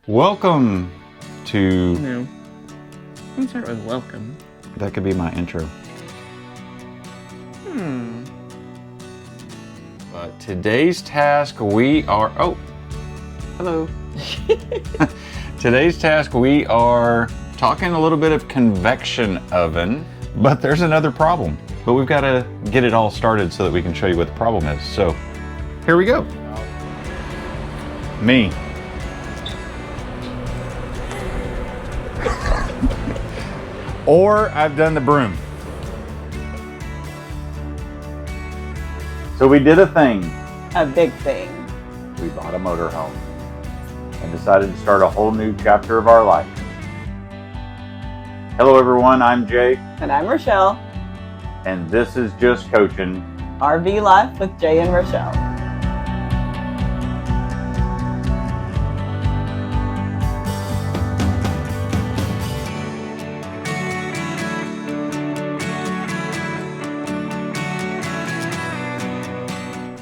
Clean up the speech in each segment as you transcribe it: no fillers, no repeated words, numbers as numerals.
Welcome to... No. Let's start with welcome. That could be my intro. But today's task we are... Oh, hello. Today's task we are talking a little bit of convection oven, but there's another problem. But we've got to get it all started so that we can show you what the problem is. So here we go. Me. Or I've done the broom. So we did a thing. A big thing. We bought a motorhome and decided to start a whole new chapter of our life. Hello everyone, I'm Jay. And I'm Rachelle. And this is Just Coachin'. RV Life with Jay and Rachelle.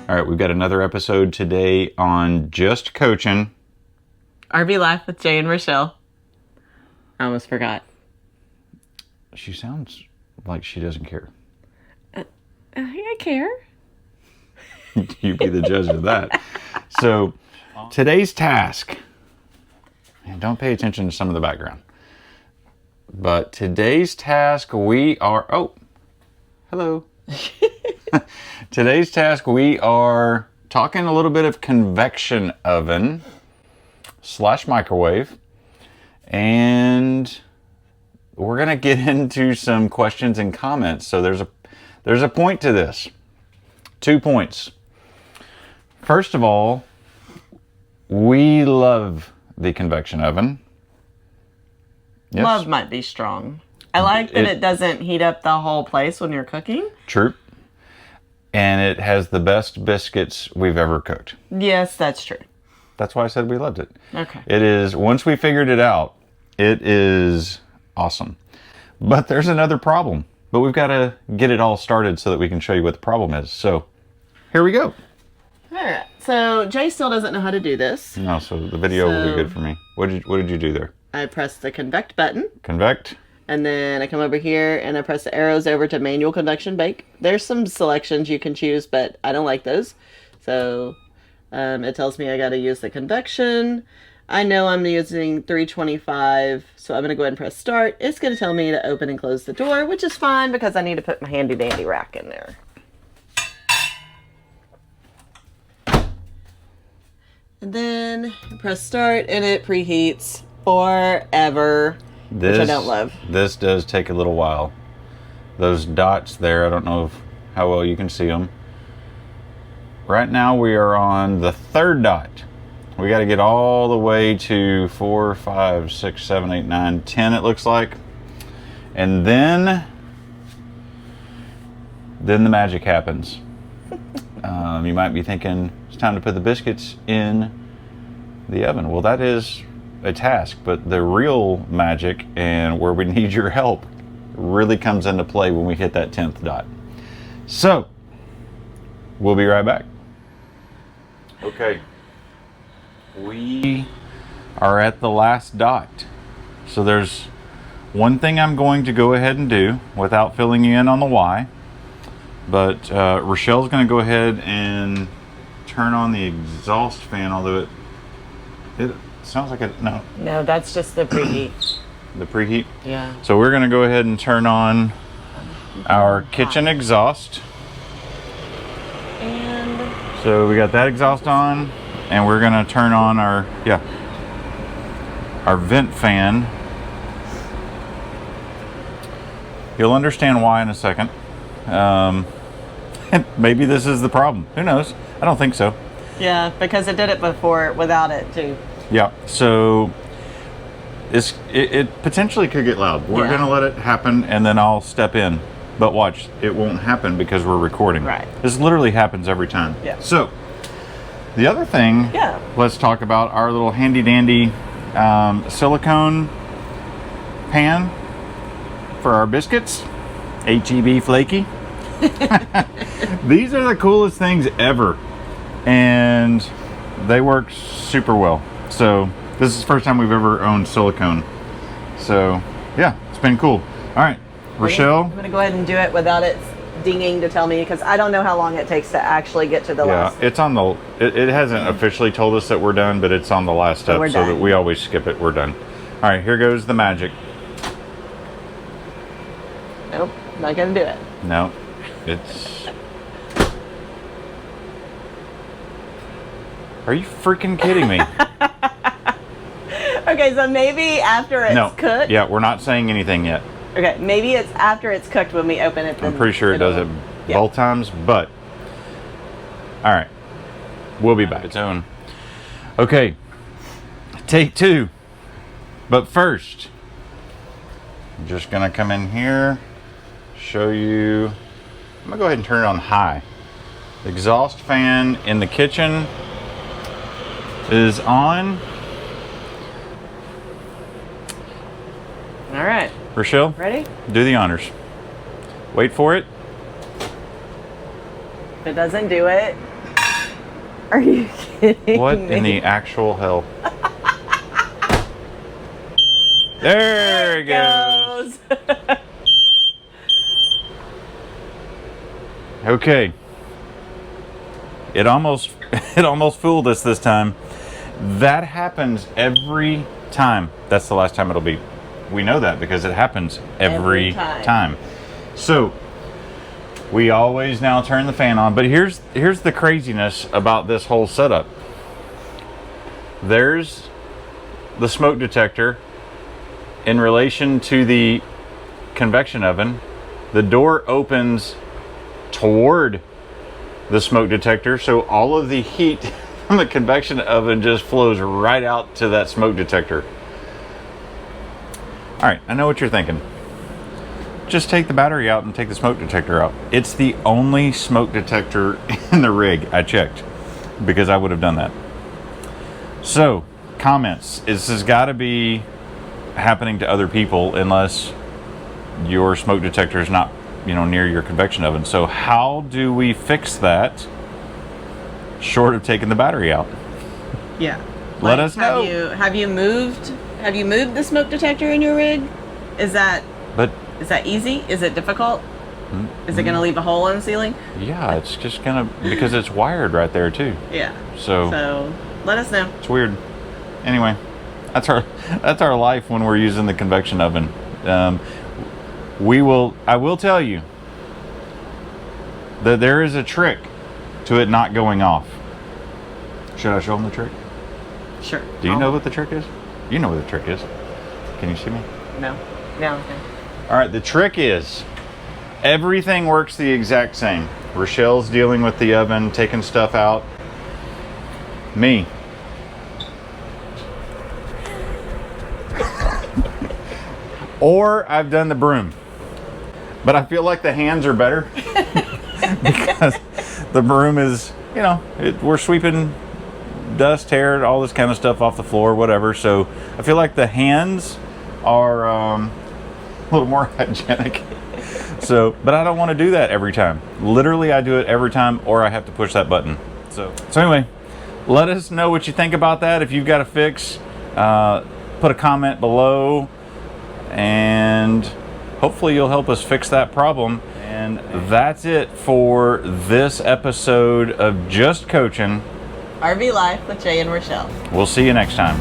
All right, we've got another episode today on Just Coachin'. RV Life with Jay and Rachelle. I almost forgot. She sounds like she doesn't care. I care. You be the judge of that. So, today's task, and don't pay attention to some of the background, but today's task we are, oh, hello. Today's task we are talking a little bit of convection oven / microwave, and we're going to get into some questions and comments. So there's a point to this. 2 points. First of all, we love the convection oven. Yes? Love might be strong. I like that it doesn't heat up the whole place when you're cooking. True. And it has the best biscuits we've ever cooked. Yes, that's true. That's why I said we loved it. Okay. It is, once we figured it out, it is awesome. But there's another problem. But we've got to get it all started so that we can show you what the problem is. So, here we go. All right. So, Jay still doesn't know how to do this. No, so the video will be good for me. What did you do there? I press the convect button. Convect. And then I come over here and I press the arrows over to manual convection bake. There's some selections you can choose, but I don't like those. So it tells me I got to use the convection. I know I'm using 325, so I'm going to go ahead and press start. It's going to tell me to open and close the door, which is fine because I need to put my handy dandy rack in there. And then press start and it preheats forever. Which I don't love. This does take a little while. Those dots there, I don't know how well you can see them. Right now we are on the third dot. We got to get all the way to 4, 5, 6, 7, 8, 9, 10 it looks like. And then the magic happens. You might be thinking, it's time to put the biscuits in the oven. Well, that is a task, but the real magic and where we need your help really comes into play when we hit that 10th dot. So, we'll be right back. Okay, we are at the last dot. So there's one thing I'm going to go ahead and do without filling you in on the why, but Rachelle's going to go ahead and turn on the exhaust fan, although it sounds like it, no. No, that's just the preheat. The preheat? Yeah. So we're going to go ahead and turn on our kitchen exhaust. And so we got that exhaust on, and we're going to turn on our vent fan. You'll understand why in a second. Maybe this is the problem. Who knows? I don't think so. yeah, because it did it before without it too. Yeah, so it potentially could get loud. We're going to let it happen, and then I'll step in. But watch, it won't happen because we're recording. Right. This literally happens every time. Yeah. So, the other thing, let's talk about our little handy-dandy silicone pan for our biscuits. H-E-B flaky. These are the coolest things ever. And they work super well. So This is the first time we've ever owned silicone. So, yeah, it's been cool. All right, Rachelle. I'm going to go ahead and do it without it dinging to tell me, because I don't know how long it takes to actually get to the last. Yeah, it's on the, it hasn't officially told us that we're done, but it's on the last step, so that we always skip it. We're done. All right, here goes the magic. Nope, not going to do it. No, it's... Are you freaking kidding me? Okay, so maybe after it's cooked. Yeah, we're not saying anything yet. Okay, maybe it's after it's cooked when we open it. I'm pretty sure it does it both times, but all right, we'll be back. Its own. Okay, take 2. But first, I'm just gonna come in here, show you. I'm gonna go ahead and turn it on high. The exhaust fan in the kitchen is on. All right. Rachelle, ready? Do the honors. Wait for it. If it doesn't do it, are you kidding What me? in the actual hell? There it goes. Okay. It almost fooled us this time. That happens every time. That's the last time it'll be. We know that because it happens every time. So we always now turn the fan on. But here's the craziness about this whole setup. There's the smoke detector in relation to the convection oven. The door opens toward the smoke detector, so all of the heat from the convection oven just flows right out to that smoke detector. All right, I know what you're thinking. Just take the battery out and take the smoke detector out. It's the only smoke detector in the rig. I checked because I would have done that. So, comments. This has got to be happening to other people unless your smoke detector is not, near your convection oven. So how do we fix that short of taking the battery out? Yeah. Let us know. Have you moved the smoke detector in your rig? Is that easy? Is it difficult? Is it going to leave a hole in the ceiling? Yeah, it's just gonna, because it's wired right there too. Yeah. So let us know. It's weird. Anyway, that's our life when we're using the convection oven. I will tell you that there is a trick to it not going off. Should I show them the trick? Sure. Do you know what the trick is? You know what the trick is. Can you see me? No. Okay. All right, the trick is everything works the exact same. Rachelle's dealing with the oven, taking stuff out. Me. Or I've done the broom. But I feel like the hands are better because the broom is, we're sweeping dust, hair, all this kind of stuff off the floor, whatever. So I feel like the hands are a little more hygienic. So, but I don't want to do that every time. Literally, I do it every time, or I have to push that button. So anyway, let us know what you think about that. If you've got a fix, put a comment below, and hopefully you'll help us fix that problem. And that's it for this episode of Just Coachin' RV Life with Jay and Rachelle. We'll see you next time.